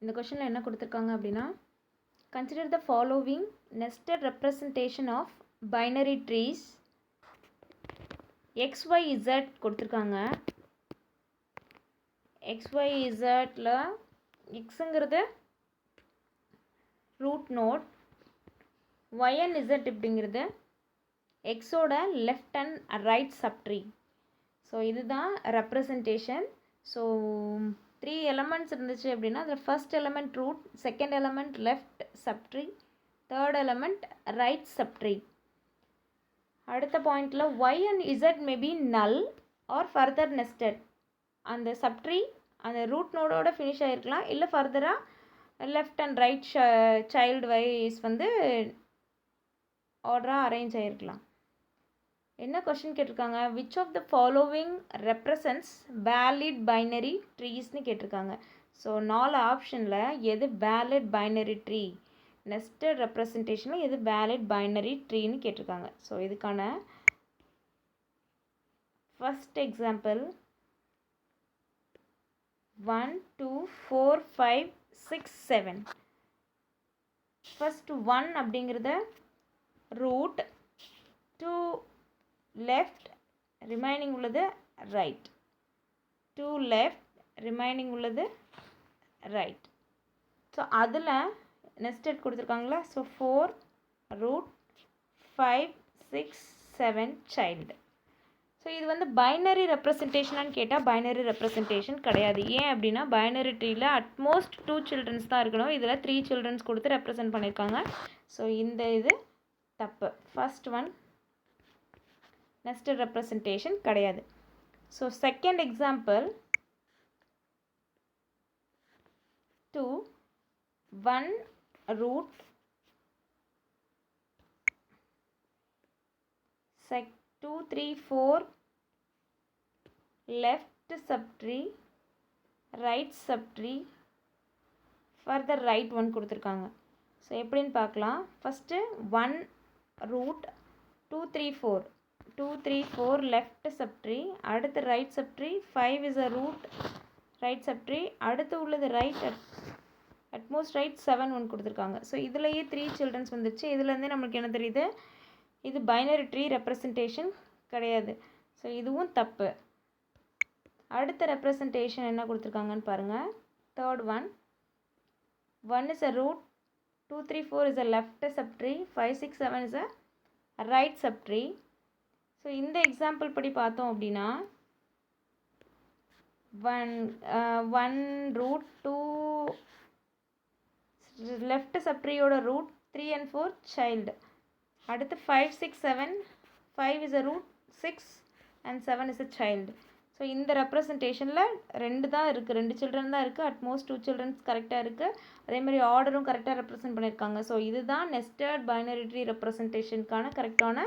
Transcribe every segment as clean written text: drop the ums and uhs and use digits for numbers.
இந்த கொஷனில் என்ன கொடுத்துருக்காங்க அப்படின்னா, consider the following nested representation of binary trees. XYZ கொடுத்துருக்காங்க. XYZல எக்ஸுங்கிறது ரூட் நோட், YNZ இப்படிங்கிறது எக்ஸோட left and right subtree. So இதுதான் ரெப்ரசன்டேஷன். ஸோ 3 எலமெண்ட்ஸ் இருந்துச்சு அப்படின்னா அதில் first element root, second element left subtree, third element right subtree. அடுத்த பாயிண்டில் Y and Z may be null or further nested. அந்த subtree அந்த ரூட் நோடோட ஃபினிஷ் ஆகிருக்கலாம், இல்லை ஃபர்தராக left and right child wise வந்து ஆர்டராக அரேஞ்ச் ஆகிருக்கலாம். என்ன கொஷின் கேட்டிருக்காங்க, which of the following represents valid binary ட்ரீஸ்னு கேட்டிருக்காங்க. ஸோ 4 ஆப்ஷனில் எது வேலிட் பைனரி ட்ரீ, நெஸ்டட் ரெப்ரசன்டேஷனில் எது வேலிட் பைனரி ட்ரீன்னு கேட்டிருக்காங்க. ஸோ இதுக்கான ஃபர்ஸ்ட் எக்ஸாம்பிள் 1 2 4 5 6 7. ஃபர்ஸ்ட் 1 அப்படிங்கிறத ரூட், 2 லெஃப்ட், ரிமைனிங் உள்ளது ரைட், 2 லெஃப்ட், ரிமைனிங் உள்ளது ரைட். ஸோ அதில் நெஸ்டட் கொடுத்துருக்காங்களா. So 4 root, 5 6 7 child. ஸோ இது வந்து பைனரி ரெப்ரசன்டேஷனான்னு கேட்டால் பைனரி ரெப்ரசன்டேஷன் கிடையாது. ஏன் அப்படின்னா பைனரி ட்ரீயில் அட்மோஸ்ட் 2 சில்ட்ரன்ஸ் தான் இருக்கணும். இதில் 3 சில்ட்ரன்ஸ் கொடுத்து ரெப்ரசன்ட் பண்ணியிருக்காங்க. ஸோ இந்த இது தப்பு. ஃபர்ஸ்ட் ஒன் நெஸ்டட் ரெப்ரசன்டேஷன் கிடையாது. So second example 2 1 root, 2 3 4 left subtree, right subtree, further right one கொடுத்துருக்காங்க. ஸோ எப்படின்னு பார்க்கலாம். ஃபஸ்ட்டு 1 ரூட், 2 3 4, 2 3 4 லெஃப்ட் சப்ட்ரீ, அடுத்து right subtree, 5 is a root right subtree, அடுத்து உள்ளது ரைட் அட்மோஸ்ட் ரைட் 7 ஒன் கொடுத்துருக்காங்க. So இதுலேயே 3 childrens வந்துருச்சு. இதுலேருந்தே நம்மளுக்கு என்ன தெரியுது, இது பைனரி ட்ரீ ரெப்ரசன்டேஷன் கிடையாது. ஸோ இதுவும் தப்பு. அடுத்த ரெப்ரசன்டேஷன் என்ன கொடுத்துருக்காங்கன்னு பாருங்கள். Third one 1 is a root, 2 3 4 is a left subtree, 5 6 7 is a right subtree. So இந்த எக்ஸாம்பிள் படி பார்த்தோம் அப்படின்னா 1 ரூட், 2 லெஃப்ட் சப்ட்ரீயோட ரூட், 3 and 4 சைல்டு, அடுத்து 5 6 7, 5 is a root, 6 and 7 is a child. So இந்த ரெப்ரசன்டேஷனில் 2 தான் இருக்குது, 2 சில்ட்ரன் தான் இருக்குது. அட்மோஸ்ட் 2 சில்ட்ரன்ஸ் கரெக்டாக இருக்குது. அதேமாதிரி ஆர்டரும் கரெக்டாக ரெப்ரசன்ட் பண்ணியிருக்காங்க. ஸோ இதுதான் நெஸ்டட் பைனரி ட்ரீ ரெப்ரசன்டேஷனுக்கான கரெக்டான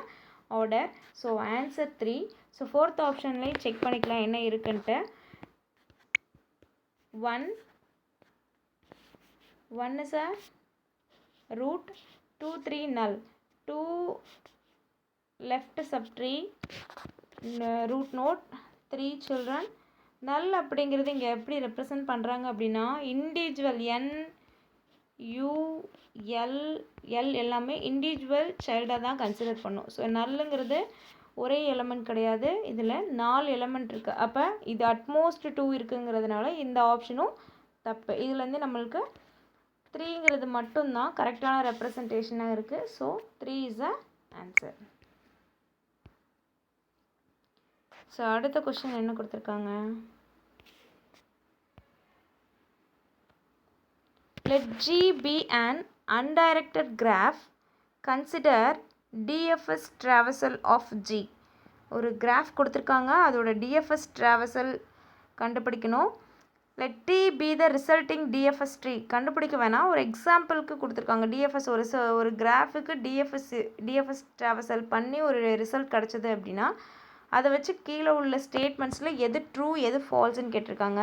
order. So answer 3. So fourth ஆப்ஷன்லேயும் செக் பண்ணிக்கலாம் என்ன இருக்குன்ட்டு. 1 is a root, 2 3 null, 2 left subtree, root node, 3 children. null அப்படிங்கிறது இங்கே எப்படி ரெப்ரசன்ட் பண்ணுறாங்க அப்படின்னா individual N U L L எல்லாமே இண்டிவிஜுவல் சைல்டாக தான் கன்சிடர் பண்ணும். ஸோ நல்லுங்கிறது ஒரே எலமெண்ட் கிடையாது, இதில் 4 எலமெண்ட் இருக்குது. அப்போ இது அட்மோஸ்ட் 2 இருக்குங்கிறதுனால இந்த ஆப்ஷனும் தப்பு. இதுலேருந்து நம்மளுக்கு 3ங்கிறது மட்டும்தான் கரெக்டான ரெப்ரசன்டேஷனாக இருக்குது. So 3 is a answer. So அடுத்த கொஸ்டின் என்ன கொடுத்துருக்காங்க, let G be an undirected graph, consider DFS traversal of G. ஒரு கிராஃப் கொடுத்துருக்காங்க, அதோட DFS traversal கண்டுபிடிக்கணும். let T be the resulting DFS tree. கண்டுபிடிக்க வேணாம், ஒரு எக்ஸாம்பிளுக்கு கொடுத்துருக்காங்க. DFS ஒரு கிராஃபுக்கு DFS traversal பண்ணி ஒரு ரிசல்ட் கிடச்சிது அப்படின்னா அதை வச்சு கீழே உள்ள ஸ்டேட்மெண்ட்ஸில் எது ட்ரூ எது ஃபால்ஸ்ன்னு கேட்டிருக்காங்க.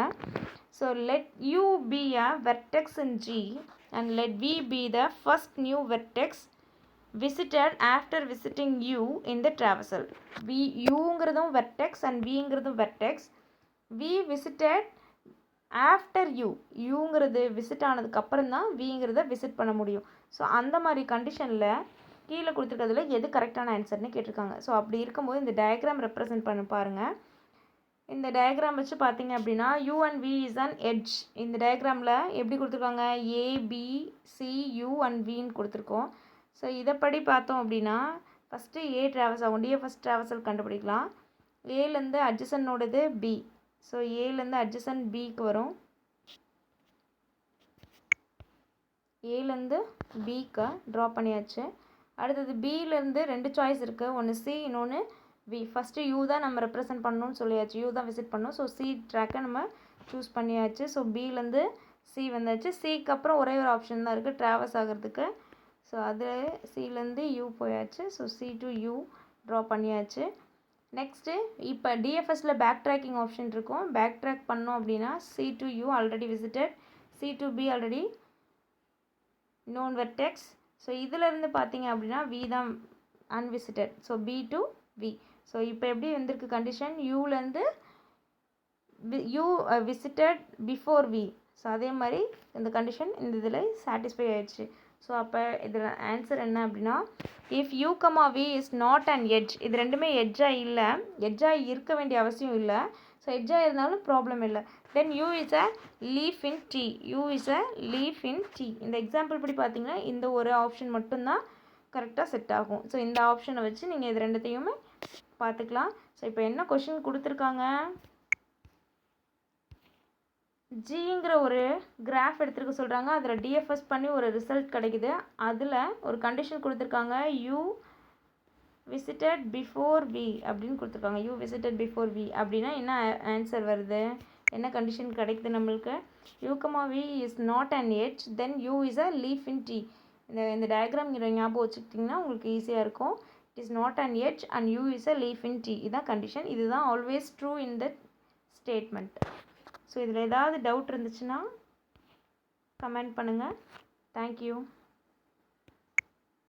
So let U be a vertex in G and let V be the first new vertex visited after visiting U in the traversal. Uங்கிறதும் vertex and Vங்கிறதும் vertex. V visited ஆஃப்டர் யூங்கிறது விசிட் ஆனதுக்கப்புறம் தான் விங்கிறத visit பண்ண முடியும். So அந்த மாதிரி கண்டிஷனில் கீழே கொடுத்துருக்கிறதுல எது கரெக்டான ஆன்சர்னு கேட்டிருக்காங்க. ஸோ அப்படி இருக்கும்போது இந்த டயக்ராம் ரெப்ரசன்ட் பண்ண பாருங்கள். இந்த டயக்ராம் வச்சு பார்த்தீங்க அப்படின்னா U and V is an edge. இந்த டயக்ராமில் எப்படி கொடுத்துருக்காங்க, ஏபிசியூ அண்ட் வின்னு கொடுத்துருக்கோம். ஸோ இதைப்படி பார்த்தோம் அப்படின்னா ஃபஸ்ட்டு ஏ ட்ராவல்ஸ் ஆகும். டிஎஃப்எஸ் ட்ராவல்ஸல் கண்டுபிடிக்கலாம். ஏலேருந்து அட்ஜசனோடது பி. ஸோ ஏலேருந்து அட்ஜசன் பிக்கு வரும். ஏலேருந்து பிக்கு ட்ரா பண்ணியாச்சு. அடுத்தது பியிலேருந்து 2 சாய்ஸ் இருக்குது. ஒன்று சி, இன்னொன்று வி. ஃபஸ்ட்டு யூ தான் நம்ம ரெப்ரசன்ட் பண்ணணும்னு சொல்லியாச்சு. யூ தான் விசிட் பண்ணணும். ஸோ சி ட்ராக்கை நம்ம சூஸ் பண்ணியாச்சு. ஸோ பியிலேருந்து சி வந்தாச்சு. சிக்கு அப்புறம் ஒரே ஒரு ஆப்ஷன் தான் இருக்குது ட்ராவல்ஸ் ஆகிறதுக்கு. ஸோ அது சிலேருந்து யூ போயாச்சு. So C to U draw பண்ணியாச்சு. நெக்ஸ்ட்டு இப்போ டிஎஃப்எஸில் பேக் ட்ராக்கிங் ஆப்ஷன் இருக்கும். பேக் ட்ராக் பண்ணோம் அப்படின்னா C to U already visited, C to B already known vertex. So இதிலேருந்து பார்த்தீங்க அப்படின்னா வி தான் unvisited. So B to V. So இப்போ எப்படி வந்திருக்கு கண்டிஷன், யூலேருந்து U visited before V. So அதே மாதிரி இந்த கண்டிஷன் இந்த இதில் சாட்டிஸ்ஃபை ஆயிடுச்சு. ஸோ அப்போ இதில் ஆன்சர் என்ன அப்படின்னா if U comma V is not and edge. இது ரெண்டுமே எட்ஜாக இல்லை, எட்ஜாக இருக்க வேண்டிய அவசியம் இல்லை. ஸோ எட்ஜாக இருந்தாலும் ப்ராப்ளம் இல்லை. Then U is a leaf in T. U is a leaf in T. இந்த எக்ஸாம்பிள் படி பார்த்தீங்கன்னா இந்த ஒரு ஆப்ஷன் மட்டும்தான் கரெக்டாக செட் ஆகும். ஸோ இந்த ஆப்ஷனை வச்சு நீங்கள் இது ரெண்டுத்தையுமே பார்த்துக்கலாம். ஸோ இப்போ என்ன கொஷின் கொடுத்துருக்காங்க, ஜிங்கிற ஒரு கிராஃப் எடுத்துருக்க சொல்கிறாங்க. அதில் டிஎஃப்எஸ் பண்ணி ஒரு ரிசல்ட் கிடைக்குது. அதில் ஒரு கண்டிஷன் கொடுத்துருக்காங்க, யூ விசிட்டட் பிஃபோர் வி அப்படின்னு கொடுத்துருக்காங்க. யூ விசிட்டட் பிஃபோர் வி அப்படின்னா என்ன ஆன்சர் வருது, என்ன கண்டிஷன் கிடைக்குது நம்மளுக்கு, U comma V is not an edge, then U is a leaf in T. இந்த டயக்ராம் நீங்கள் ஞாபகம் வச்சுக்கிட்டிங்கன்னா உங்களுக்கு ஈஸியாக இருக்கும். It is not an edge and U is a leaf in T. இதுதான் கண்டிஷன். இதுதான் always true in the statement. So இதில் ஏதாவது டவுட் இருந்துச்சுன்னா கமெண்ட் பண்ணுங்கள். தேங்க்யூ.